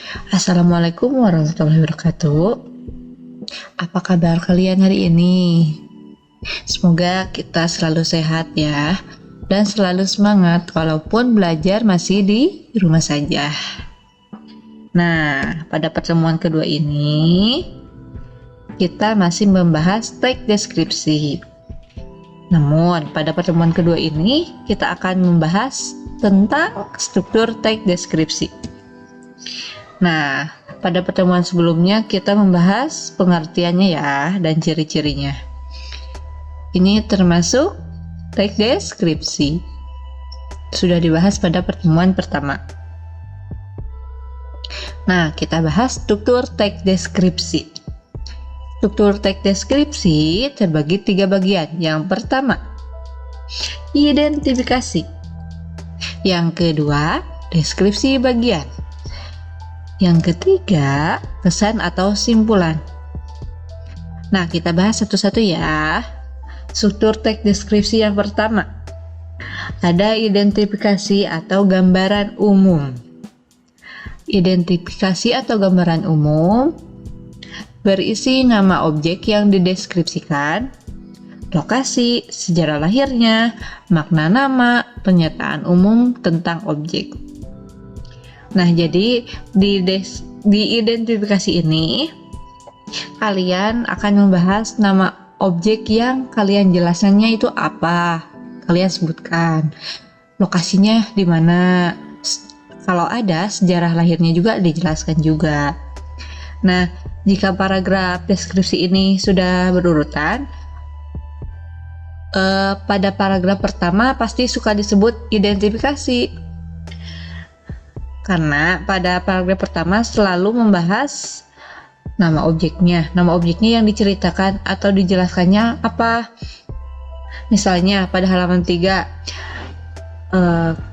Assalamualaikum warahmatullahi wabarakatuh. Apa kabar kalian hari ini? Semoga kita selalu sehat ya, dan selalu semangat walaupun belajar masih di rumah saja. Nah, pada pertemuan kedua ini, kita masih membahas teks deskripsi. Namun, pada pertemuan kedua ini, kita akan membahas tentang struktur teks deskripsi. Nah, pada pertemuan sebelumnya kita membahas pengertiannya ya dan ciri-cirinya. Ini termasuk teks deskripsi. Sudah dibahas pada pertemuan pertama. Nah, kita bahas struktur teks deskripsi. Struktur teks deskripsi terbagi 3 bagian. Yang pertama, identifikasi. Yang kedua, deskripsi bagian. Yang ketiga, pesan atau simpulan. Nah, kita bahas satu-satu ya. Struktur teks deskripsi yang pertama, ada identifikasi atau gambaran umum. Identifikasi atau gambaran umum berisi nama objek yang dideskripsikan, lokasi, sejarah lahirnya, makna nama, pernyataan umum tentang objek. Nah, jadi di identifikasi ini kalian akan membahas nama objek yang kalian jelaskannya itu apa. Kalian sebutkan lokasinya di mana. Kalau ada sejarah lahirnya juga dijelaskan juga. Nah, jika paragraf deskripsi ini sudah berurutan, pada paragraf pertama pasti suka disebut identifikasi. Karena pada paragraf pertama selalu membahas nama objeknya yang diceritakan atau dijelaskannya apa. Misalnya pada halaman 3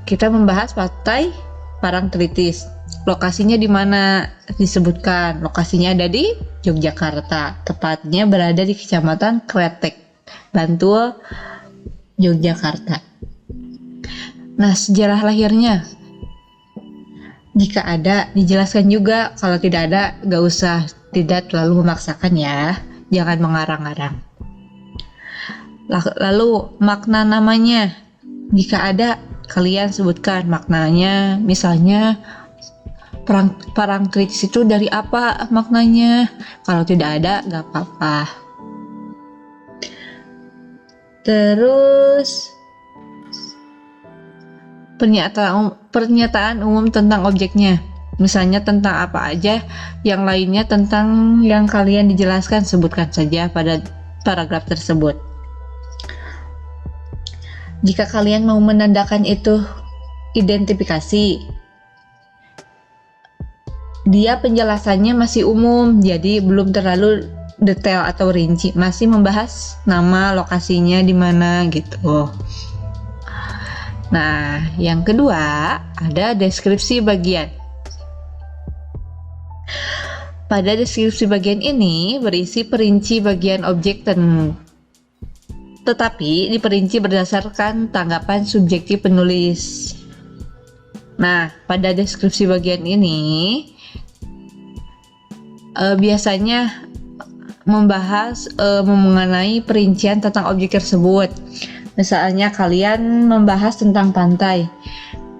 kita membahas Pantai Parangtritis. Lokasinya di mana disebutkan. Lokasinya ada di Yogyakarta, tepatnya berada di Kecamatan Kretek, Bantul, Yogyakarta. Nah, sejarah lahirnya jika ada dijelaskan juga, kalau tidak ada gak usah, tidak terlalu memaksakan ya, jangan mengarang-arang. Lalu makna namanya, jika ada kalian sebutkan maknanya. Misalnya Parangtritis itu dari apa maknanya, kalau tidak ada gak apa-apa. Terus pernyataan umum tentang objeknya, misalnya tentang apa aja, yang lainnya tentang yang kalian dijelaskan sebutkan saja pada paragraf tersebut. Jika kalian mau menandakan itu identifikasi, dia penjelasannya masih umum, jadi belum terlalu detail atau rinci, masih membahas nama, lokasinya di mana gitu. Nah, yang kedua ada deskripsi bagian. Pada deskripsi bagian ini berisi perinci bagian objek tetapi diperinci berdasarkan tanggapan subjektif penulis. Nah, pada deskripsi bagian ini biasanya membahas mengenai perincian tentang objek tersebut. Misalnya kalian membahas tentang pantai,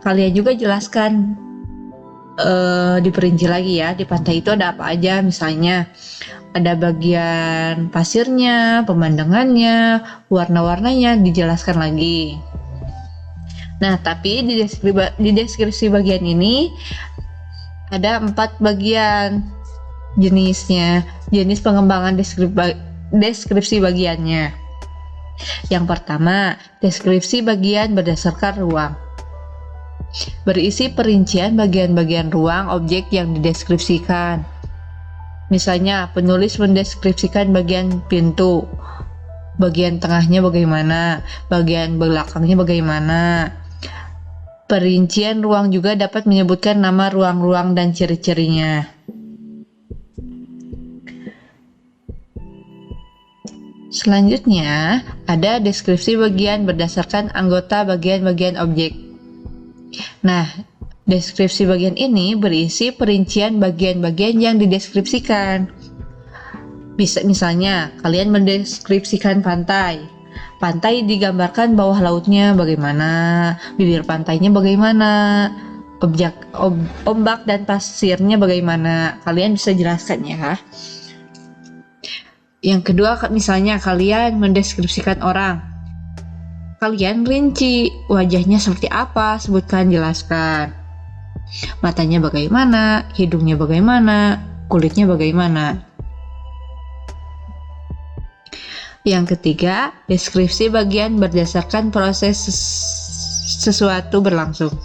kalian juga jelaskan diperinci lagi ya, di pantai itu ada apa aja. Misalnya ada bagian pasirnya, pemandangannya, warna-warnanya dijelaskan lagi. Nah, tapi di deskripsi bagian ini ada 4 bagian jenisnya, jenis pengembangan deskripsi bagiannya. Yang pertama, deskripsi bagian berdasarkan ruang. Berisi perincian bagian-bagian ruang objek yang dideskripsikan. Misalnya, penulis mendeskripsikan bagian pintu, bagian tengahnya bagaimana, bagian belakangnya bagaimana. Perincian ruang juga dapat menyebutkan nama ruang-ruang dan ciri-cirinya. Selanjutnya, ada deskripsi bagian berdasarkan anggota bagian-bagian objek. Nah, Deskripsi bagian ini berisi perincian bagian-bagian yang dideskripsikan. Bisa misalnya kalian mendeskripsikan pantai. Pantai digambarkan bawah lautnya bagaimana, bibir pantainya bagaimana, ombak dan pasirnya bagaimana. Kalian bisa jelaskan ya. Yang kedua, misalnya kalian mendeskripsikan orang. Kalian rinci, wajahnya seperti apa, sebutkan, jelaskan. Matanya bagaimana, hidungnya bagaimana, kulitnya bagaimana. Yang ketiga, deskripsi bagian berdasarkan proses sesuatu berlangsung.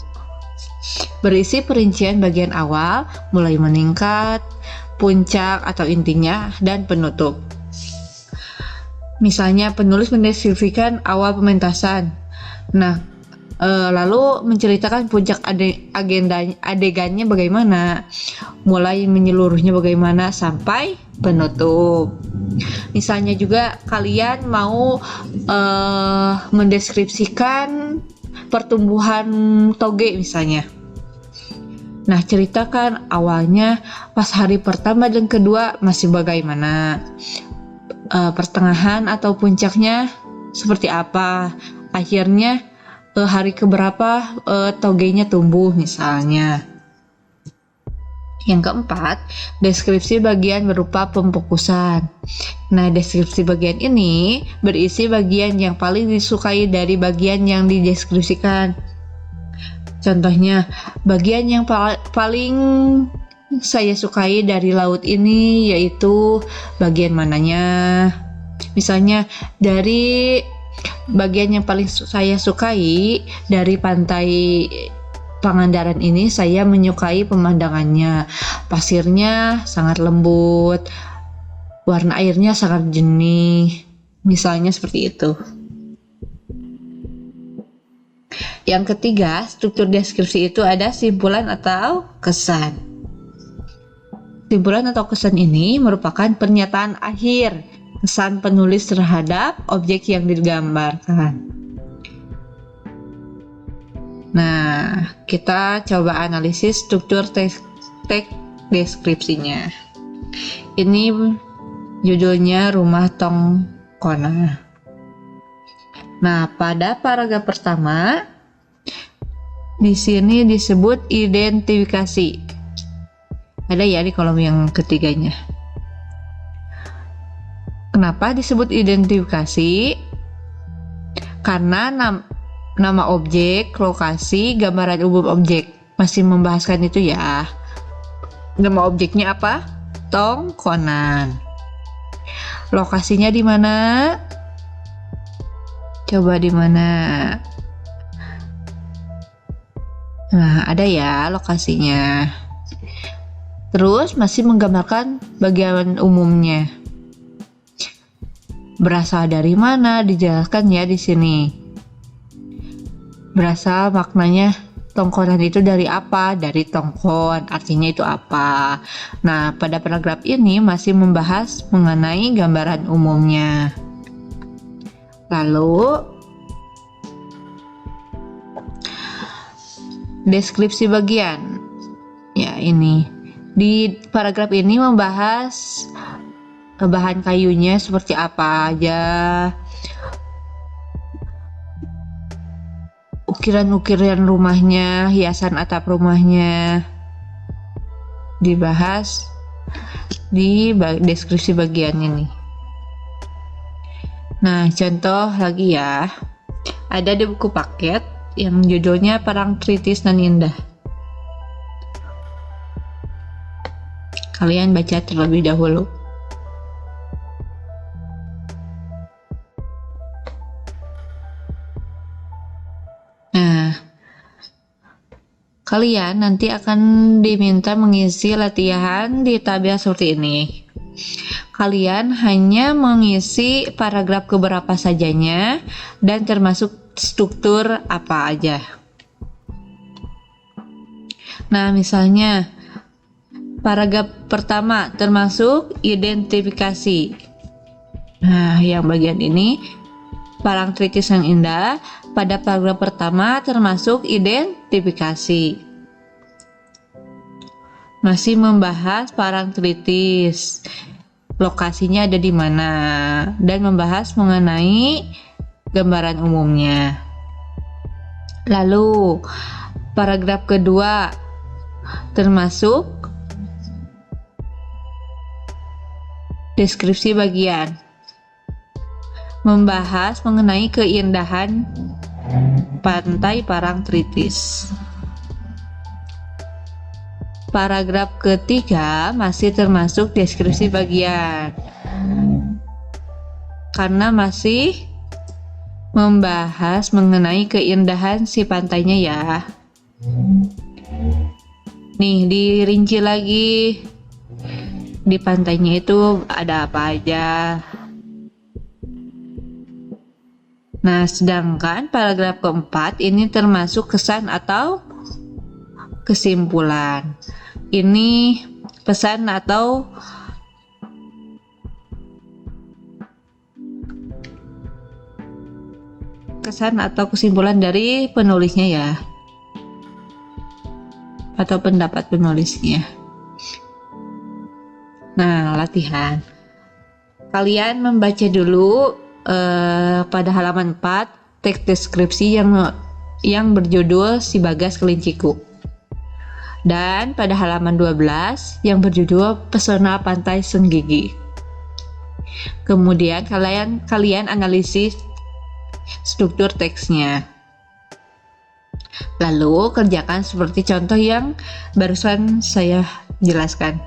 Berisi perincian bagian awal, mulai meningkat, puncak atau intinya, dan penutup. Misalnya penulis mendeskripsikan awal pementasan. Nah, lalu menceritakan puncak adegannya bagaimana, mulai menyeluruhnya bagaimana sampai penutup. Misalnya juga kalian mau mendeskripsikan pertumbuhan toge misalnya. Nah, ceritakan awalnya pas hari pertama dan kedua masih bagaimana, pertengahan atau puncaknya seperti apa, akhirnya hari keberapa togenya tumbuh misalnya. Yang keempat, deskripsi bagian berupa pemfokusan. Nah, deskripsi bagian ini berisi bagian yang paling disukai dari bagian yang dideskripsikan. Contohnya, bagian yang paling saya sukai dari laut ini yaitu bagian mananya. Misalnya, dari bagian yang paling saya sukai dari pantai Pangandaran ini, saya menyukai pemandangannya. Pasirnya sangat lembut, warna airnya sangat jernih. Misalnya seperti itu. Yang ketiga, struktur deskripsi itu ada simpulan atau kesan. Simpulan atau kesan ini merupakan pernyataan akhir kesan penulis terhadap objek yang digambarkan. Nah, kita coba analisis struktur teks deskripsinya. Ini judulnya Rumah Tongkona. Nah, pada paragraf pertama di sini disebut identifikasi. Ada ya di kolom yang ketiganya. Kenapa disebut identifikasi? Karena nama objek, lokasi, gambaran umum objek. Masih membahaskan itu ya. Nama objeknya apa? Tongkonan. Lokasinya di mana? Coba di mana? Nah, ada ya lokasinya. Terus masih menggambarkan bagian umumnya. Berasal dari mana? Dijelaskan ya di sini. Berasal maknanya tongkonan itu dari apa? Dari tongkon, artinya itu apa? Nah, pada paragraf ini masih membahas mengenai gambaran umumnya. Lalu, deskripsi bagian. Ya, ini. Di paragraf ini membahas bahan kayunya seperti apa aja, ukiran-ukiran rumahnya, hiasan atap rumahnya, dibahas di deskripsi bagian ini. Nah, contoh lagi ya, ada di buku paket yang judulnya Parangtritis Nan Indah. Kalian baca terlebih dahulu. Kalian nanti akan diminta mengisi latihan di tabel seperti ini. Kalian hanya mengisi paragraf keberapa sajanya dan termasuk struktur apa aja. Nah, misalnya paragraf pertama termasuk identifikasi. Nah, yang bagian ini Parangtritis yang Indah. Pada paragraf pertama termasuk identifikasi. masih membahas Parangtritis, lokasinya ada di mana, dan membahas mengenai gambaran umumnya. Lalu paragraf kedua termasuk deskripsi bagian, membahas mengenai keindahan pantai Parangtritis. Paragraf ketiga masih termasuk deskripsi bagian, karena masih membahas mengenai keindahan si pantainya ya. Nih, dirinci lagi di pantainya itu ada apa aja. Nah, sedangkan paragraf keempat ini termasuk kesan atau kesimpulan. Ini pesan atau kesan atau kesimpulan dari penulisnya ya, atau pendapat penulisnya. Nah, latihan. Kalian membaca dulu pada halaman 4 teks deskripsi yang berjudul Si Bagas Kelinciku. Dan pada halaman 12 yang berjudul Pesona Pantai Senggigi. Kemudian kalian analisis struktur teksnya. Lalu kerjakan seperti contoh yang barusan saya jelaskan.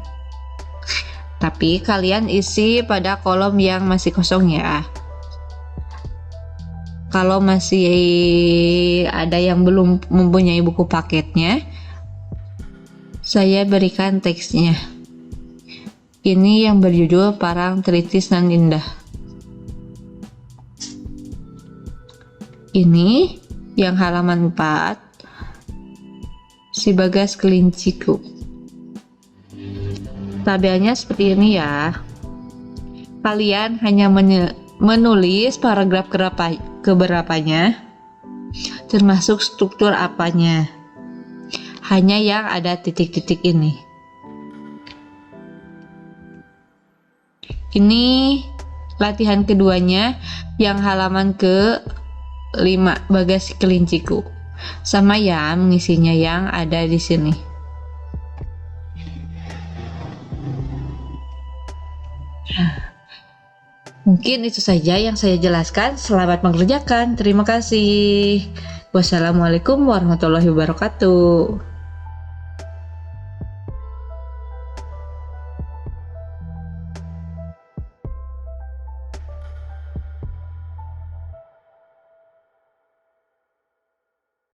Tapi kalian isi pada kolom yang masih kosong ya. Kalau masih ada yang belum mempunyai buku paketnya, saya berikan teksnya. Ini yang berjudul Parangtritis Nan Indah. Ini yang halaman 4, Si Bagas Kelinciku. Tabelnya seperti ini ya. Kalian hanya menulis paragraf keberapanya, termasuk struktur apanya. Hanya yang ada titik-titik ini. Ini latihan keduanya yang halaman ke-5, Bagas Kelinciku. Sama ya mengisinya yang ada di sini. Mungkin itu saja yang saya jelaskan. Selamat mengerjakan. Terima kasih. Wassalamualaikum warahmatullahi wabarakatuh.